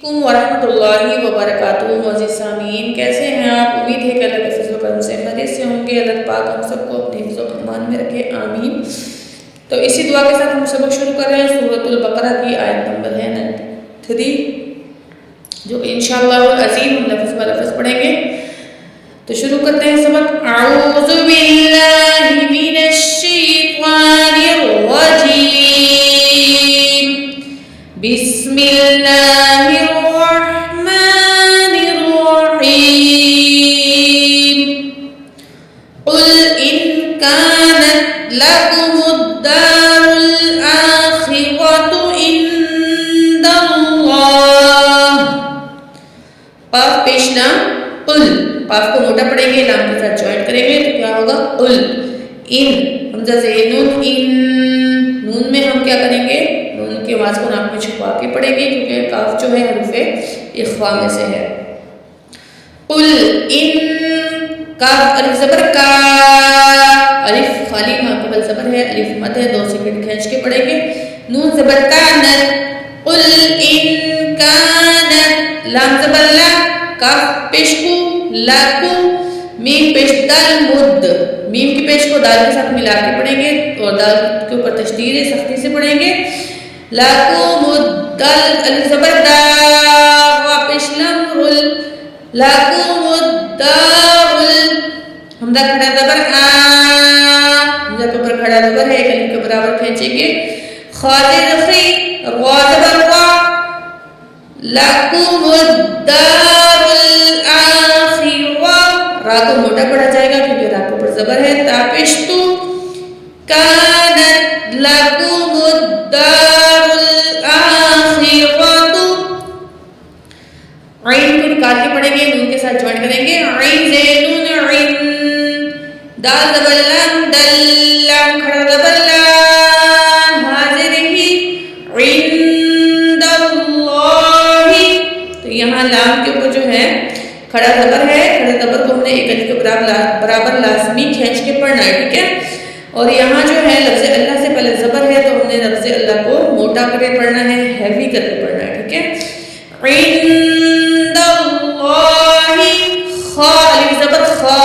वरहमतुल्लाहि वबरकातुहू। मोअज़्ज़िज़ सामीन, कैसे हैं आप? उम्मीद है कि अल्लाह के फज़ल करम से खैरियत से होंगे। अल्लाह पाक हम सबको अपने हिफ्ज़ व अमान में रखे, आमीन। तो इसी दुआ के साथ हम सबक शुरू कर रहे हैं। सूरतुल बकरा की आयत नंबर है 93, जो कि इंशाअल्लाह अज़ीम हम लफ्ज़ ब लफ्ज़ पढ़ेंगे। तो शुरू करते हैं सबक। अऊज़ु बिल्लाहि मिनश शैतानिर रजीम, बिस्मिल्लाहिर रहमानिर रहीम। कुल इन कानत लकुमुद्दारुल आखिरतु इंदल्लाह। पाफ पेशना कुल, पाफ को मोटा पढ़ेंगे, लाम के साथ ज्वाइंट करेंगे तो क्या होगा? उल। इन हमजा से नून, इन नून में हम क्या करेंगे? नून की आवाज को नाक में छुपा के पढ़ेंगे, क्योंकि काफ जो है हरूफे इख्फा में से है। कुल इन, काफ अलिफ ज़बर का, अलिफ खाली माकबल ज़बर है, अलिफ मद है, 2 सेकंड खींच के पढ़ेंगे। नून ज़बर का नत, कुल इन कानत, लाम ज़बर ला, काफ पेश को, लाकू, मीम पेश दाल मुद, मीम की पेश को दाल के साथ मिला के पढ़ेंगे और दाल के ऊपर तशदीद है, सख्ती से पढ़ेंगे। लाकू मुद्दल, अलिफ ज़बर दा, वा पेश लम रुल, लाकू मुद्दारुल, हमजा खड़ा ज़बर आ, हमजा के ऊपर खड़ा ज़बर है, अलिफ के बराबर खींचेंगे। खालिद खी, वा ज़बर वा, लाकू मुद्दारुल आखिरा, रा को मोटा पढ़ा जाएगा क्योंकि रा के ऊपर ज़बर है। तापिश्तु कानत लकुमुद्दारुल आखिरतु, आइन को निकाल के पढ़ेंगे, नून के साथ ज्वाइन करेंगे। आइन ज़ैनुन आइन, दाल ज़बर लम दल, लाम खड़ा ज़बर ला, हाज़िर ही इंदल्लाहि। तो यहाँ लाम के ऊपर जो है खड़ा ज़बर है, खड़े ज़बर को हमने एक अलिफ के बराबर लाजमी खींच के पढ़ना है, ठीक है। और यहाँ जो है लफ्ज़ अल्लाह से पहले ज़बर है, तो हमने लफ्ज़ अल्लाह को मोटा करके पढ़ना है, हैवी करके पढ़ना है, ठीक है। इंदल्लाहि, खा अलिफ ज़बर खा,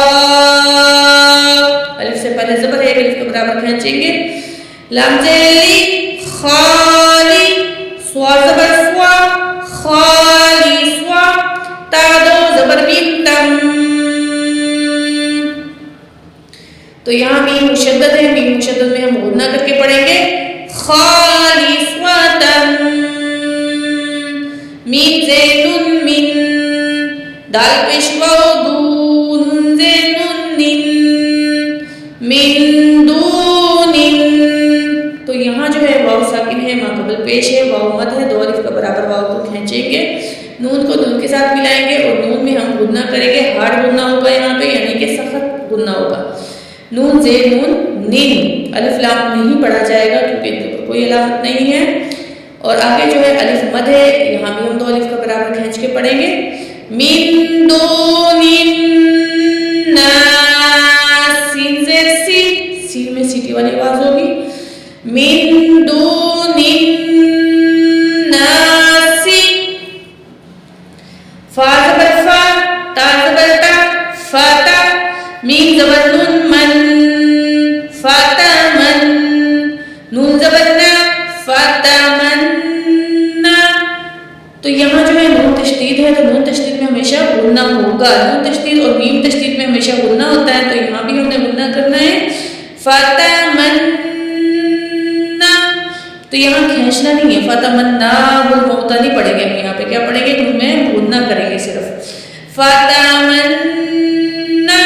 अलिफ से पहले ज़बर है, अलिफ के बराबर खींचेंगे। लाम ज़ेली खाली, स्वा ज़बर स्वा, खाली स्वा, ता दो ज़बर मीम तम। तो यहाँ मीम मुशद्दद है, मीम मुशद्दद में हम गुन्ना करके पढ़ेंगे। खाली स्वा तम, मीम ज़ैनुन मिन, दाल पेश वाव दू, नून ज़ैनुन निन, मिन दूनिन। तो यहाँ जो है वाव साकिन है, माकबल पेश है, वाव मद है, 2 अलिफ का बराबर वाव को खींचेंगे, नून को नून के साथ मिलाएंगे और नून में हम गुन्ना करेंगे। हार्ड गुन्ना होगा यहाँ पे, यानी कि सख्त गुन्ना होगा। नून जे नून निन, अलिफ लाम नहीं पढ़ा जाएगा क्योंकि इनके ऊपर कोई अलामत नहीं है। और आगे जो है अलिफ मद है, यहाँ भी हम 2 अलिफ का बराबर खींच के पढ़ेंगे। मिन दूनिन नास, सीन से सी, सीन में सीटी वाली आवाज होगी। मिन दूनिन नासी, फा ज़बर फा, ता ज़बर ता, फाता, मीम ज़बर नून मन, फाता मन, नून ज़बर ना, फाता मन ना। तो यहाँ जो है नून तशदीद है, तो नून तशदीद में हमेशा गुन्ना होगा। नून तशदीद और मीम तशदीद में हमेशा गुन्ना होता है, तो यहाँ भी हमने गुन्ना करना है। फाता मन ना, तो यहाँ खींचना नहीं है, फाता मन ना बोल मोहता नहीं पढ़ेंगे हम, यहाँ पे क्या पढ़ेंगे? में गुन्ना करेंगे सिर्फ। फाता मन ना,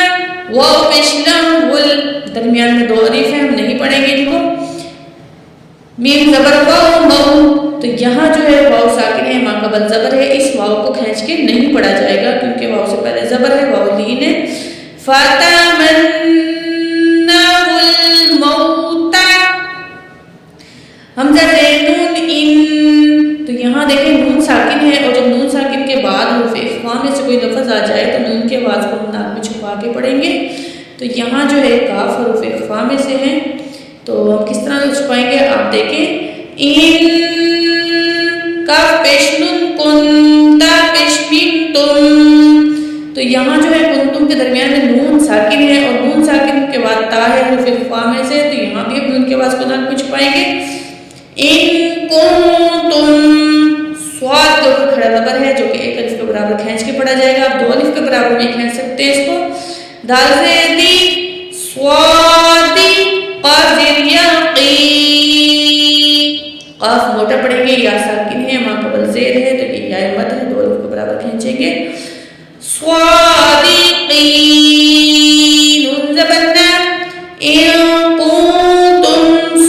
वाव पेश लम वुल, दरमियान में 2 अलिफ है, हम नहीं पढ़ेंगे इनको। मीम ज़बर वाव मऊ, तो यहाँ जो है वाव साकिन है, माकबल ज़बर है, इस वाव को खींच के नहीं पढ़ा जाएगा क्योंकि वाव से पहले ज़बर है, वाव लीन है। फाता मन ना वुल मऊता, हमजा नून इन, तो यहाँ देखें नून साकिन है, और जब नून साकिन के बाद हरूफ इख्फा में से कोई लफ्ज़ आ जाए तो नून के आवाज़ को हम नाक में छुपा के पढ़ेंगे। तो यहाँ जो है काफ हरूफ इख्फा में से है, तो हम किस तरह छुपाएंगे आप देखें। इन काफ पेश नून कुन, یہاں جو ہے کنتم کے درمیان میں نون ساکن ہے اور نون ساکن کے بعد تا ہے حرف اخفا میں سے، تو یہاں بھی اب نون کے بعد کو نہ کچھ پائیں گے. ان کنتم سواد کے اوپر کھڑا زبر ہے جو کہ ایک الف کے برابر کھینچ کے پڑھا جائے گا. آپ دو الف کے برابر میں کھینچ سکتے ہیں اس کو. دال زیدی سوادی قاف زیر یا قی، قاف موٹا پڑھیں گے، یا ساکن ہے، ماں قبل زیر ہے تو یہ یا مد ہے، دو الف کے برابر کھینچیں گے. صادقین نون زبرنا ان کنتم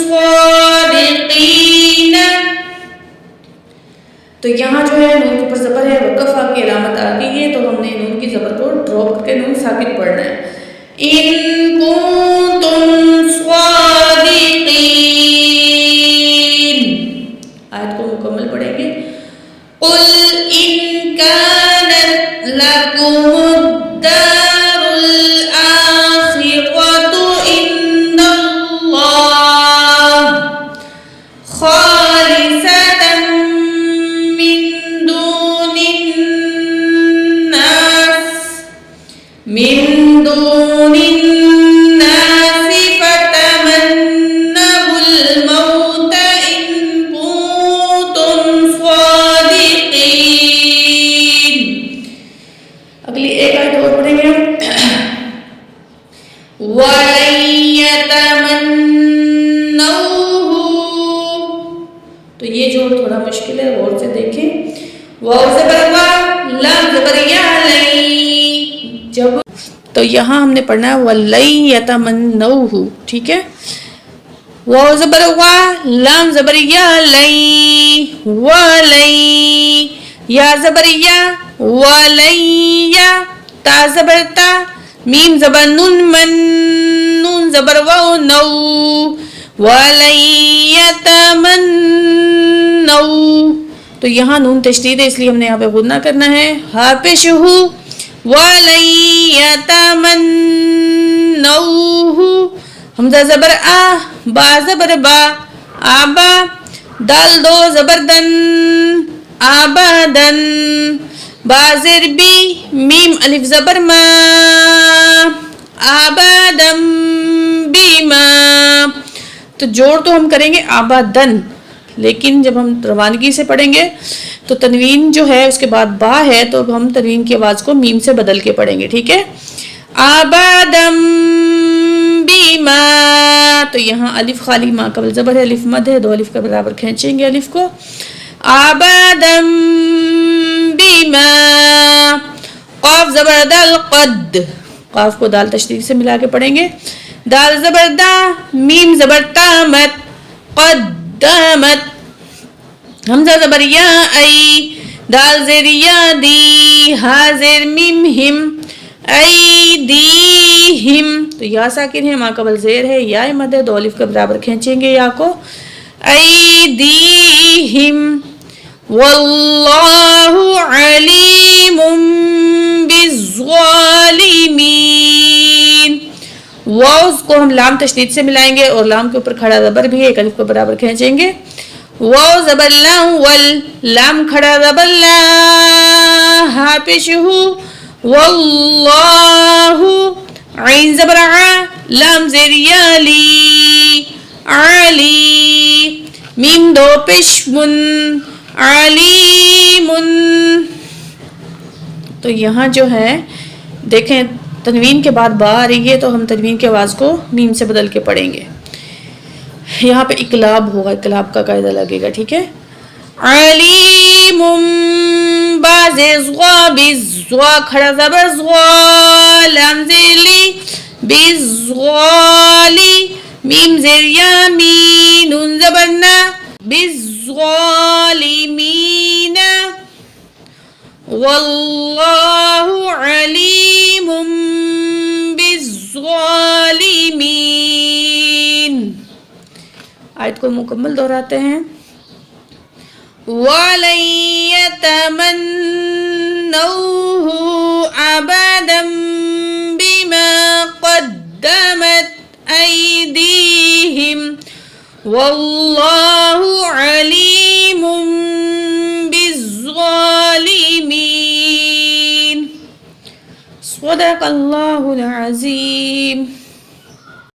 صادقین. تو یہاں جو ہے نون کے اوپر زبر ہے، وقف آ کی علامت آ گئی ہے، تو ہم نے نون کی زبر کو ڈراپ کر کے نون ساکن پڑھنا ہے. ان کنتم صادقین. آیت کو مکمل پڑھیں گے. قل ان كانت لكم الدار الآخرة عند الله خالصة من دون الناس فتمنوا الموت إن كنتم صادقين. اگلی ایک آیت اور پڑھیں گے. وَلَن يَتَمَنَّوْهُ. تو یہ جو تھوڑا مشکل ہے، غور سے دیکھیں. واو زبر وا، لام زبر یا، لئی. جب تو یہاں ہم نے پڑھنا ہے وَلَن يَتَمَنَّوْهُ، ٹھیک ہے. واو زبر وا، لام زبر یا، لئی، وَلَن، یا زبر یا، وَلَن، تا زبر تا، میم زبر نون من، نون زبر واو نو، وَلَن يَتَمَنَّوْهُ. تو یہاں نون تشدید ہے، اس لیے ہم نے یہاں پہ غنہ کرنا ہے. ہا پیش ہو، وَلَن يَتَمَنَّوْهُ. حمزہ زبر آ، با زبر با، آبا. دال دو زبر دن، آبادن. با زر بی، میم الف زبر ما، آبادم بیما. تو جوڑ تو ہم کریں گے آبادن، لیکن جب ہم روانگی سے پڑھیں گے تو تنوین جو ہے اس کے بعد با ہے، تو ہم تنوین کی آواز کو میم سے بدل کے پڑھیں گے، ٹھیک ہے. آبادم بیما. تو یہاں الف خالی ماں قبل زبر ہے، الف مد ہے، دو الف کے برابر کھینچیں گے الف کو. آبادم بیما. قاف زبر دال قد، قاف کو دال تشدید سے ملا کے پڑھیں گے. دال زبر دا، میم زبر تامت، قدامت. حمزہ زبر یا ای، دال زیر یا دی، ہا زیر میم ہم، ایدیہم. تو یا ساکن ہے، ماں قبل زیر ہے، یا مد ہے، دو الف کے برابر کھینچیں گے یا کو. ایدیہم. واللہ علیم بالظالمین. واو کو ہم لام تشدید سے ملائیں گے اور لام کے اوپر کھڑا زبر بھی ہے، ایک الف کے برابر کھینچیں گے. واو زبر لام ول، لام کھڑا زبر لا، ہا پیش ہو، واللہ. عین زبر ع، لام زیر یا لی، علی. میم دو پیش من، علیم. تو یہاں جو ہے دیکھیں تنوین کے بعد با آ رہی ہے، تو ہم تنوین کی آواز کو میم سے بدل کے پڑھیں گے. یہاں پہ اقلاب ہوگا، اقلاب کا قاعدہ لگے گا، ٹھیک ہے. علیم باز زوا، بزوا کھڑا زبر زوا، لام زیر لی، بزوالی. میم زیر یا می، نون زبر نا، بالظالمین. واللہ علیم بالظالمین. آیت کو مکمل دہراتے ہیں. وَلَن يَتَمَنَّوْهُ أَبَدًا بِمَا قَدَّمَتْ أَيْدِيهِمْ وَاللَّهُ عَلِيمٌ بِالظَّالِمِينَ. صدق اللہ العظیم.